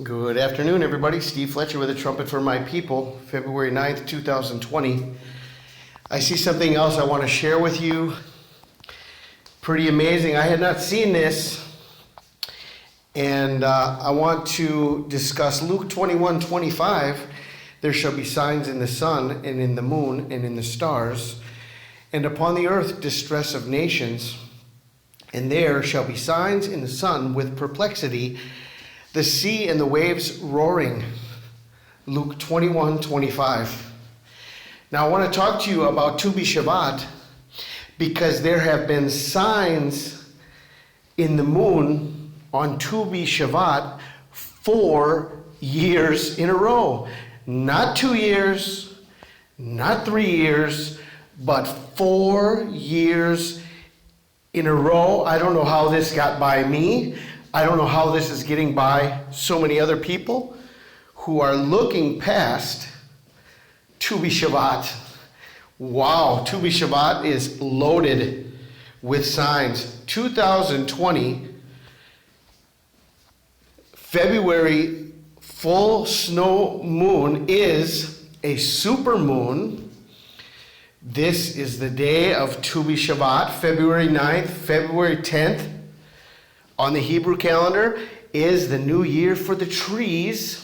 Good afternoon, everybody. Steve Fletcher with a trumpet for my people, February 9th, 2020. I see something else I want to share with you. Pretty amazing. I had not seen this, and I want to discuss Luke 21:25. There shall be signs in the sun and in the moon and in the stars, and upon the earth distress of nations. And there shall be signs in the sun with perplexity, the sea and the waves roaring. Luke 21:25. Now I want to talk to you about BiShvat because there have been signs in the moon on BiShvat 4 years in a row. Not 2 years, not 3 years, but 4 years in a row. I don't know how this got by me. I don't know how this is getting by so many other people who are looking past BiShvat. Wow, BiShvat is loaded with signs. 2020, February full snow moon is a supermoon. This is the day of BiShvat, February 9th, February 10th. On the Hebrew calendar is the new year for the trees.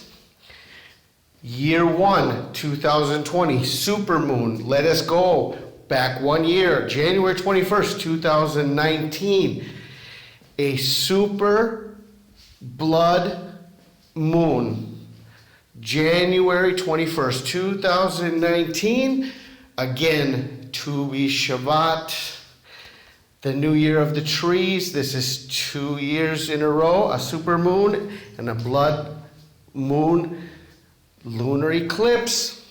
Year 1, 2020, supermoon. Let us go back 1 year, January 21st, 2019. A super blood moon. January 21st, 2019. Again, BiShvat. The new year of the trees. This is 2 years in a row, a super moon and a blood moon lunar eclipse.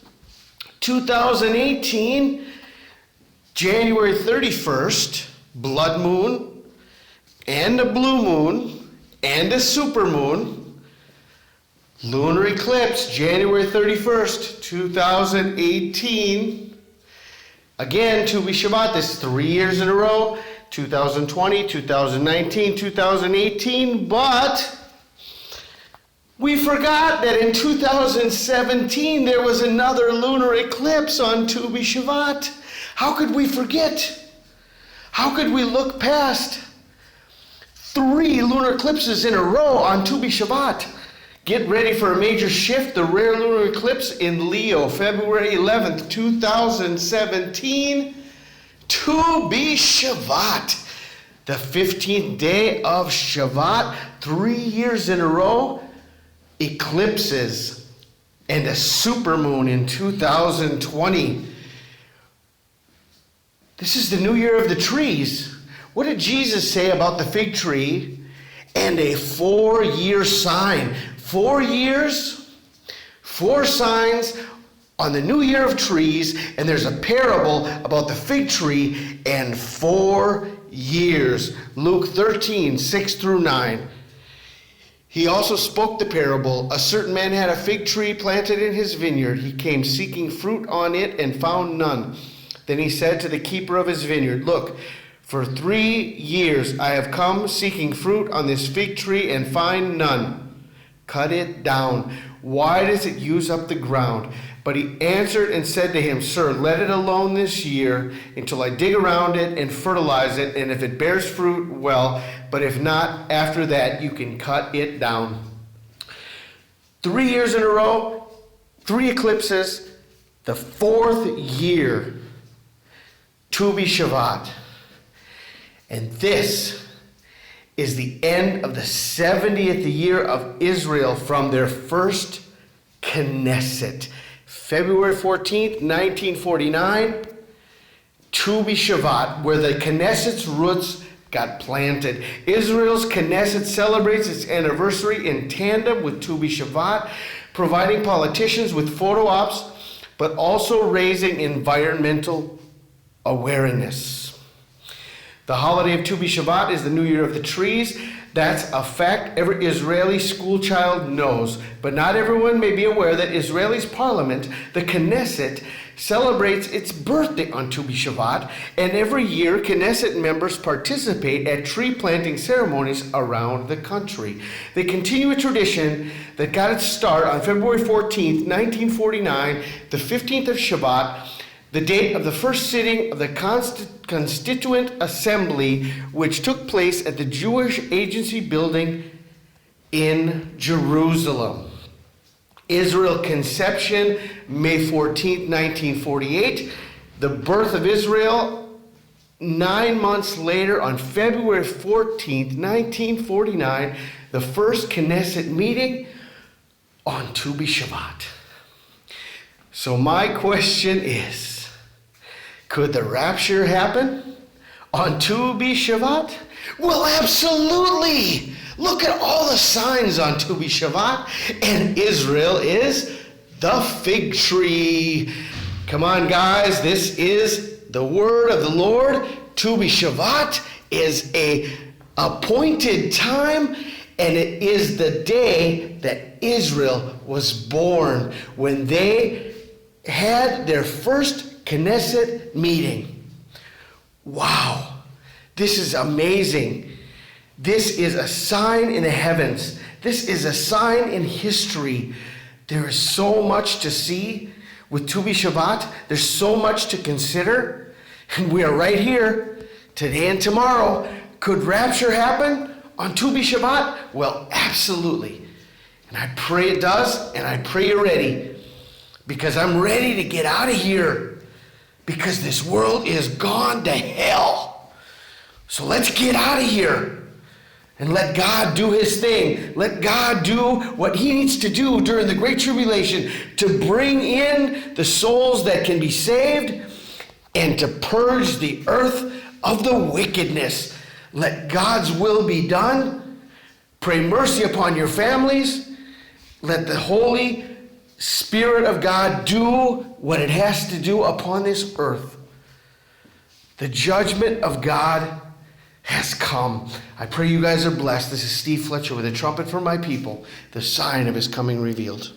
2018, January 31st, blood moon and a blue moon and a super moon. Lunar eclipse, January 31st, 2018. Again, BiShvat, this is 3 years in a row. 2020, 2019, 2018, but we forgot that in 2017 there was another lunar eclipse on BiShvat. How could we forget? How could we look past 3 lunar eclipses in a row on BiShvat? Get ready for a major shift, the rare lunar eclipse in Leo, February 11th, 2017. BiShvat, the 15th day of Shvat, 3 years in a row, eclipses, and a supermoon in 2020. This is the new year of the trees. What did Jesus say about the fig tree and a 4-year sign? 4 years, 4 signs on the new year of trees, and there's a parable about the fig tree and 4 years. Luke 13, 6 through 9. He also spoke the parable. A certain man had a fig tree planted in his vineyard. He came seeking fruit on it and found none. Then he said to the keeper of his vineyard, "Look, for 3 years I have come seeking fruit on this fig tree and find none. Cut it down. Why does it use up the ground?" But he answered and said to him, "Sir, let it alone this year until I dig around it and fertilize it, and if it bears fruit, well, but if not, after that you can cut it down." 3 years in a row, 3 eclipses, the 4th year, BiShvat. And this is the end of the 70th year of Israel from their first Knesset. February 14th, 1949, BiShvat, where the Knesset's roots got planted. Israel's Knesset celebrates its anniversary in tandem with BiShvat, providing politicians with photo ops, but also raising environmental awareness. The holiday of BiShvat is the new year of the trees. That's a fact every Israeli school child knows. But not everyone may be aware that Israel's parliament, the Knesset, celebrates its birthday on Tu BiShvat, and every year Knesset members participate at tree planting ceremonies around the country. They continue a tradition that got its start on February 14th, 1949, the 15th of Shabbat, the date of the first sitting of the Constituent Assembly, which took place at the Jewish Agency building in Jerusalem. Israel conception, May 14th, 1948. The birth of Israel 9 months later on February 14th, 1949. The first Knesset meeting on Tu BiShvat. So my question is, could the rapture happen on Tu BiShvat? Well, absolutely. Look at all the signs on Tu BiShvat, and Israel is the fig tree. Come on, guys, this is the word of the Lord. Tu BiShvat is a appointed time, and it is the day that Israel was born, when they had their first Knesset meeting. Wow, this is amazing. This is a sign in the heavens. This is a sign in history. There is so much to see with Tu BiShvat. There's so much to consider. And we are right here today and tomorrow. Could rapture happen on Tu BiShvat? Well, absolutely. And I pray it does, and I pray you're ready. Because I'm ready to get out of here. Because this world is gone to hell. So let's get out of here. And let God do his thing. Let God do what he needs to do during the Great Tribulation to bring in the souls that can be saved and to purge the earth of the wickedness. Let God's will be done. Pray mercy upon your families. Let the Holy Spirit of God do what it has to do upon this earth. The judgment of God has come. I pray you guys are blessed. This is Steve Fletcher with a trumpet for my people, the sign of his coming revealed.